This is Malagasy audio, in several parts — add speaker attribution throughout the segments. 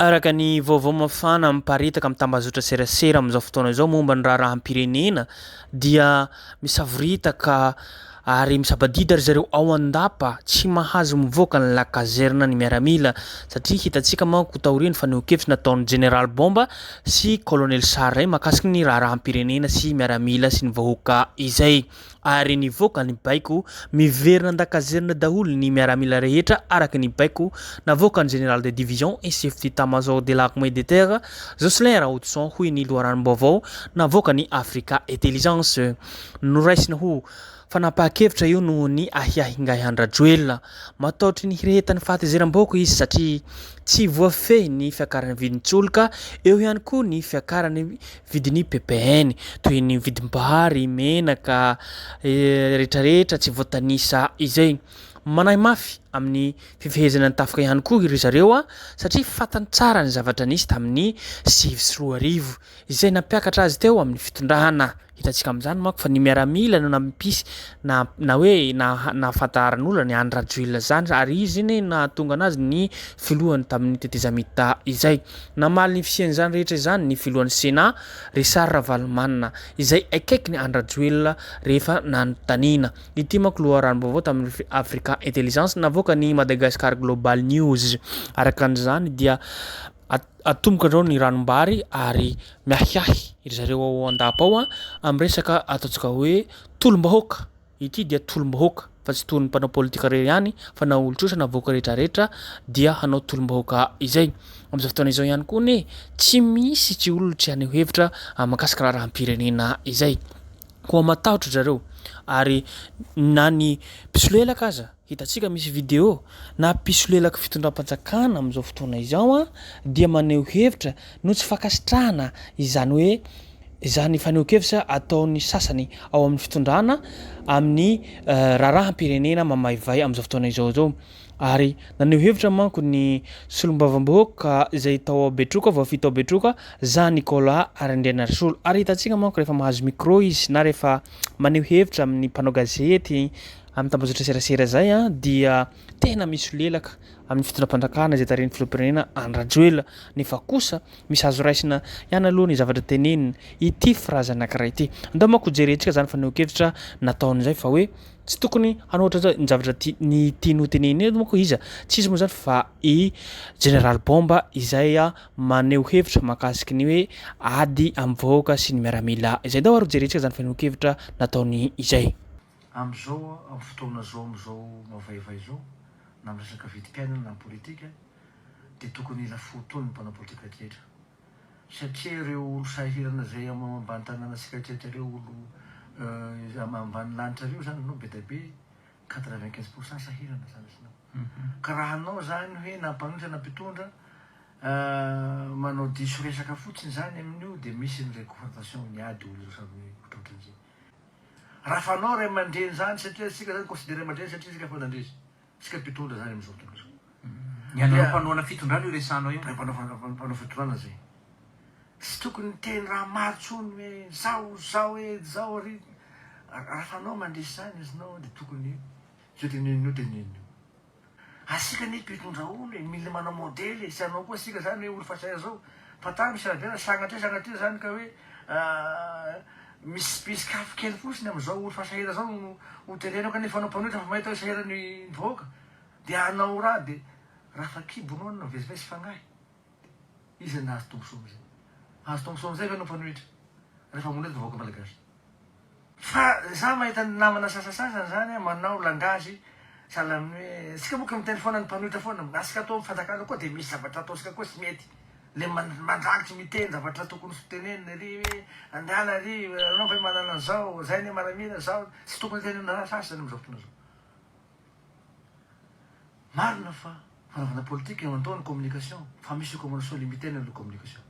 Speaker 1: Araka ny vaovao mafana miparitaka mitambazotra serasera amin'izao fotoana izao momba ny raharaham-pirenena dia misavoritaka ary misabadida ry zareo ao andapa tsy mahazo mivoaka ny la kazerna ny miaramila satria hitantsika manko taoriany faneho-kevitra nataon'ny General Bomba sy Colonel Sarr mahakasiky ny raharaham-pirenena sy miaramila sy ny vahoaka izay ary nivoaka ny baiko miverina an-dakazerna daholo ny miaramila rehetra araka ny baiko navoaka ny Général de Division et chef d'état-major de l'armée de terre Jocelyn Raoutson hoy ny loharanom-baovao navoaka ny Africa Intelligence noraisina ho fanapahan-kevitra io noho ny ahiahingahy-andrajoelona mataotry ny hirehetany fahatezeram-bahoaka izy satria tsy voafehy ny fiakarany vidintsoloka eo ihany koa ny fiakarany vidin'ny PPN toy ny vidim-bary menaka rehetrarehetra tsy voatanisa izay manahy mafy amin'ny fifehezana ny tafika ihany koa iry zareo satria fatany tsara ny zavatra nisy tamin'ny 2024 izay nampiakatra azy teo amin'ny fitondrahana hitantsika amin'izany manko fa ny miaramila no nampisy na hoe nahafantaran'olona ny andrajoelona zany ary izy iny nahatonga anazy ny filohany tamin'ny tetezamita izay namaly ny fisian'izany rehetra izany ny filohan'ny Sénat Richard Ravalomanana izay akaiky ny andrajoelona rehefa nanontaniana ity manko loharanom-baovao tamin'ny Africa Intelligence navoaka ny Madagascar Global News araka an'izany dia atomboka andreo ny ranombary ary miahiahy iry zareo ao andapa ao amin'ny resaka ataontsika hoe tolom-bahoaka ity dia tolom-bahoaka fa tsy toy ny mpanao politika irery ihany fa na olo-tsotra na vahoaka rehetrarehetra dia hanao tolom-bahoaka izay amin'izao fotoana izao ihany koa ne tsy misy tsy olona tsy haneho hevitra mahakasika raharaham-pirenena izay koa matahotra zareo ary na ny pisolelaka aza hitantsika misy video na pisolelaka fitondram-panjakana amin'izao fotoana izao dia maneho hevitra no tsy fakasitrahana izany hoe izany faneho-kevitra ataon'ny sasany ao amin'ny fitondrana amin'ny raharaham-pirenena mamaivay amin'izao fotoana izao ary naneho hevitra manko ny solombavam-bahoaka izay tao Betroka voafito ao Betroka Jean Nicolas Arendrianarasolo ary hitantsika manko rehefa mahazo micro izy na rehefa maneho hevitra amin'ny mpanao gazety amin'ny tambazotra serasera zay dia tena misy lelaka amin'ny fitondram-panjakana izay taren'ny filoham-pirenena Andrajoelona nefa kosa misy azo raisina ihany aloha ny zavatra tenenina ity frazy anankiray ity ndao manko jerentsika zany faneho-kevitra nataon'izay fa hoe tsy tokony hanohatra zao ny zavatra ny tiano tenenina eto manko izy tsy izy moa zany fa i General Bomba izay maneho hevitra mahakasiky ny hoe ady amin'ny vahoaka sy ny miaramila izay dao ary jerentsika zany faneho-kevitra nataony izay
Speaker 2: am'izao amin'ny fotoana zao am'izao mavaivay zao na amin'ny resaka vidim-piainana na amin'ny politika dia tokony ila fotony ny mpanao politika rehetra satria ireo olo sahirana zay ambany tanàna sika rehetra ireo olo ambany lanitra ireo zany anao be da be 95% sahirana zany izinao ka raha anao zany hoe na mpanohitra na mpitondra manao diso resaka fotsiny zany amin'io dia misy ny recommandation miady olo ireo samy ohatrohatran'izay raha fanao ray aman-dreny zany satria sika zany considéré aman-dreny satria sika fanandresy sika mpitondra zany amin'izao fotoana izao
Speaker 3: ianao mpanoana fitondrana io resanao io
Speaker 2: mpanao fitondrana zay tsy tokony teny raha maro tsony hoe zao zao ary raha fanao mandresy zany izinao dia tokony zao tenenino tenenino asika ny mpitondra olo mila manao modely sy anao koa sika zany hoe olo fasaya zao fa tany misy raha sagnatria zany ka hoe misy kafo kely fosiny amin'izao olo fasahira zao ho terenao kanefa anao mpanohitra fa mahita hoe sahirany vahoaka dia anao raha dia raha fa kibonao anao vezivesy fagnahy izy nahazo tombosony zay azo tombosony zay fa anao mpanohitra rehefa monety vahoaka malagasy fa za mahita ny namana sasasasany zany manao langazy sahala amin'ny hoe sika moka miteny foana ny mpanohitra foana asika atao mifanjakana koa dia misy zavatra ataosika koa tsy mety le mandrakitry miteny zavatra tokony sotenenina ry hoe andana ry anao fa manana an'izao zay ny maramina zao tsy tokony tenena raha sasy zany amin'izao fotoana zao marina fa fanaovana politika eo antao ny communication fa misy communication limité ny communication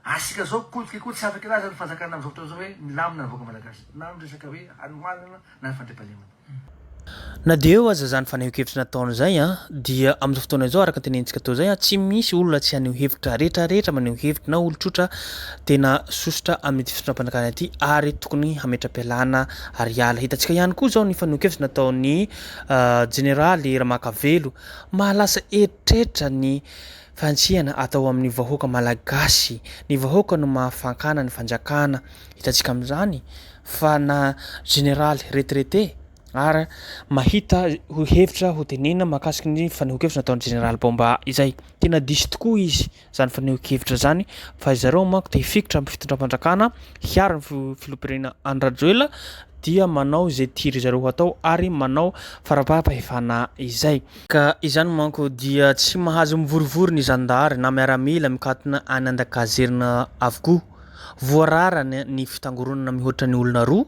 Speaker 2: asika zao kotikikoty tsy afaka raha zany fanjakana amin'izao fotoana zao hoe milamina ny vahoaka malagasy na miresaka hoe anomanana na ny fandriampahalemana
Speaker 1: na dia eo aza zany faneho-kevitra nataony zay dia amin'izao fotoana izao araka tenentsika tao zay tsy misy olona tsy haneho hevitra rehetrarehetra maneho hevitra na olo-tsotra tena sosotra amin'ity fitondram-panjakana ity ary tokony hametra-pialana ary ala hitantsika ihany koa zao ny faneho-kevitra nataony generaly Ramakavelo mahalasa eritreritra ny fantsiana atao amin'ny vahoaka malagasy. Ny vahoaka no mahafankana ny fanjakana. Hitantsika amin'izany fa na général retraité ary mahita ho hevitra ho tenena mahakasiky ny fanehoan-kevitra nataon'ny général Bomba izay. Tena diso tokoa izy zany fanehoan-kevitra zany fa zareo manko te hifikitra amin'ny fitondram-panjakana hiaro ny filoham-pirenena Andry Rajoelina dia manao zay tiry zareo atao ary manao farapaha-pahefana izay. Ka izany manko dia tsy mahazo mivorivory ny zandary na miaramila mikatona any an-dakazerina avokoa. Voarara ny fitangoronana mihoatra ny olona roa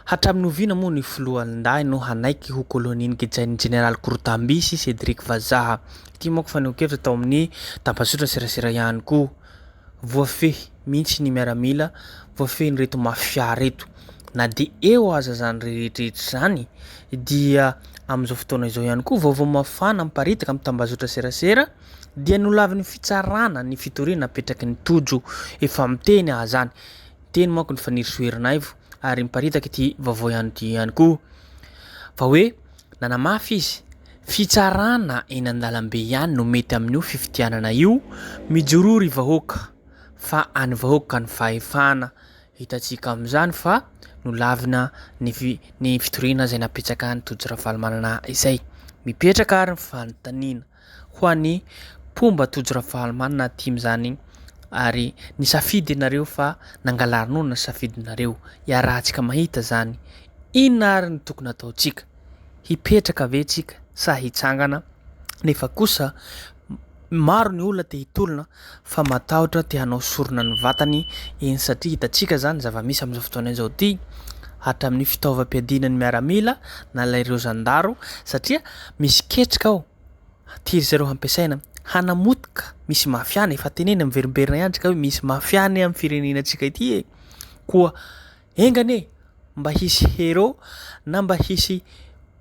Speaker 1: hatramin'ny oviana moa ny filohan-dahy no hanaiky ho kolônia ngejain'ny général Kourtambisy Cédric Vazaha. Ity manko fanehoan-kevitra tao amin'ny tambazotra serasera ihany koa. Voafehy mihitsy ny miaramila, voafehy ny reto mafia reto. Na de eo aza zany rehetrarehetra zany dia amin'izao fotoana izao ihany koa vaovao mafana miparitaka amin'ny tambazotra serasera dia nolavin'ny fitsarana ny fitoriana apetraky ny tojo efa miteny zany. Teny manko ny fanirisoherinay ary miparitaka ity vaovao ihany koa fa hoe nanamafy izy fitsarana eny an-dalambe ihany no mety amin'io fifitianana io mijorory vahoaka fa any vahoaka ny fahefana. Hitantsika amin'izany fa nolavina ny fitoriana zay napetraka ny tojo Ravalomanana izay. Mipetraka ary ny fanontaniana ho an'ny pomba tojo Ravalomanana timy zany ary nisafidy nareo fa nangalarinao na safidinareo. Iarahantsika mahita zany inona ary ny tokony ataontsika, hipetraka ve tsika sa hitsangana? Nefa kosa maro ny olona te hitolona fa matahotra te hanao sorona ny vatany eny satria hitantsika zany zava-misy amin'izao fotoana izao ty hatramin'ny fitaovam-piadinan'ny miaramila na laireo zandaro satria misy ketrika ao tiry zareo hampiasaina hanamotika misy mafiana efa teneny miverimberina ihany tsika hoe misy mafiana amin'ny firenenantsika ity koa engane mba hisy hero na mba hisy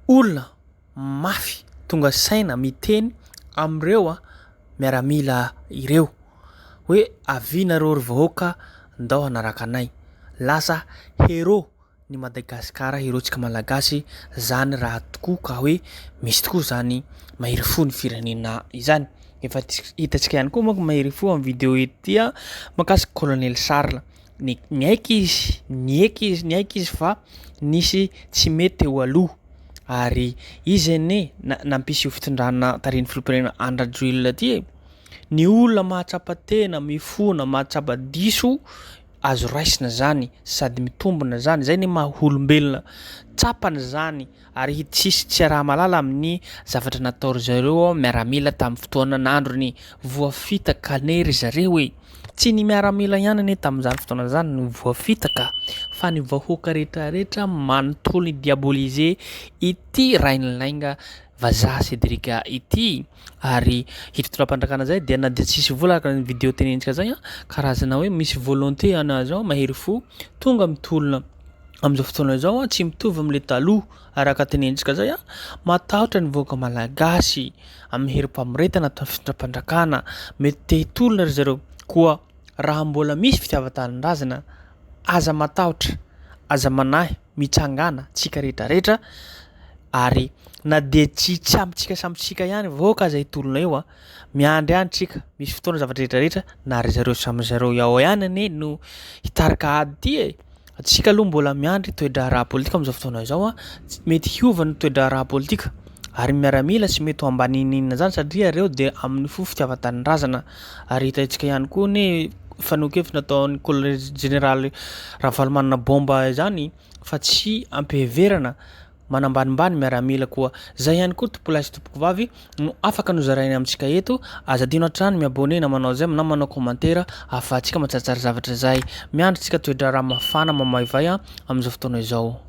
Speaker 1: olona mafy tonga saina miteny amreo miaramila ireo hoe avinareo ry vahoaka ndao hanaraka anay. Lasa hero ny Madagasikara, herotsika malagasy zany raha tokoa ka hoe misy tokoa zany mahery fo ny firenena izany. Efa hitantsika ihany koa manko mahery fo amin'ny vidéo ety makasiky colonel Charles niaiky izy fa nisy tsy mety eo aloha ary izy nampisy io fitondrana tarin'ny filoham-pirenena Andry Rajoelina ty ny olona mahatsapa tena mifona mahatsapa diso azo raisina zany sady mitombona zany zay ny maha-olombelona tsapana zany ary tsisy tsy raha malala amin'ny zavatra natao zareo miaramila tamin'ny fotoana nandro ny voafitaka nery zareo tsy ny miaramila ihany ane tamin'izany fotoana zany no voafitaka fa ny vahoaka rehetrarehetra manontolo ny diaboliser ity Rainolainga Vazaha Cédric ity ary hitotram-pandrakana zay dia na dia tsisy volaka ny vidéo tenentsika zay karazana hoe misy volonté anazy ao mahery fo tonga mitolona amin'izao fotoana zao tsy mitovy amin'le taloha araka tenentsika zay matahotra ny vahoaka malagasy amin'ny herim-pamoretana tamin'ny fitondram-pandrakana mety te hitolona ry zareo koa raha mbola misy fitiavan-tanindrazana aza matahotra aza manahy mitsangana tsika rehetrarehetra ary na de tsy amitsika samitsika ihany vahoaka aza hitolona eo miandry ihany tsika misy fotoana zavatra rehetrarehetra na ry zareo samy zareo yao ihany ane no hitarika ady ty atsika aloha mbola miandry toedra raha politika amin'izao fotoana izao mety hiova ny toedra raha politika ary miaramila tsy mety ho ambaninina zany satria reo de amin'ny fo fitiavan-tanindrazana ary hitantsika ihany koa ny fanehoan-kevitra nataon'ny colonel général Ravalomanana Bomba zany fa tsy ampiheverana manambanimbany miaramila koa zay ihany koa tompolahy sy tompoko vavy no afaka nozarainy amintsika eto azadino hatrany miabone na manao zay na manao commentaire afahantsika matsatsara zavatra zay miandry tsika toedra raha mafana mamaivay amin'izao fotoana izao.